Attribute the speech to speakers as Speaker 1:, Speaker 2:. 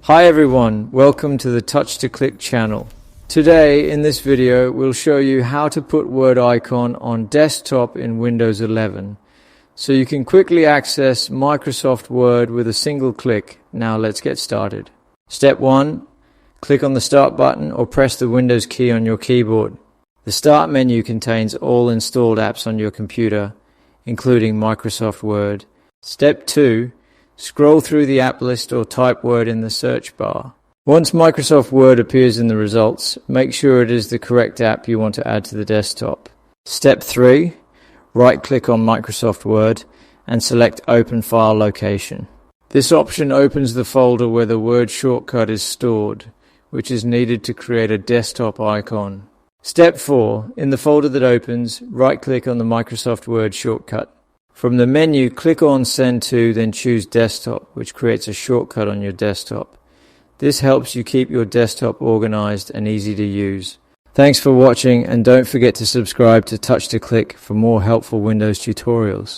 Speaker 1: Hi everyone, welcome to the Touch to Click channel. Today in this video we'll show you how to put Word icon on desktop in Windows 11 so you can quickly access Microsoft Word with a single click. Now let's get started. Step 1. Click on the Start button or press the Windows key on your keyboard. The Start menu contains all installed apps on your computer, including Microsoft Word. Step 2. Scroll through the app list or type Word in the search bar. Once Microsoft Word appears in the results, make sure it is the correct app you want to add to the desktop. Step 3. Right-click on Microsoft Word and select Open File Location. This option opens the folder where the Word shortcut is stored, which is needed to create a desktop icon. Step 4. In the folder that opens, right-click on the Microsoft Word shortcut. From the menu, click on Send To, then choose Desktop, which creates a shortcut on your desktop. This helps you keep your desktop organized and easy to use. Thanks for watching, and don't forget to subscribe to Touch to Click for more helpful Windows tutorials.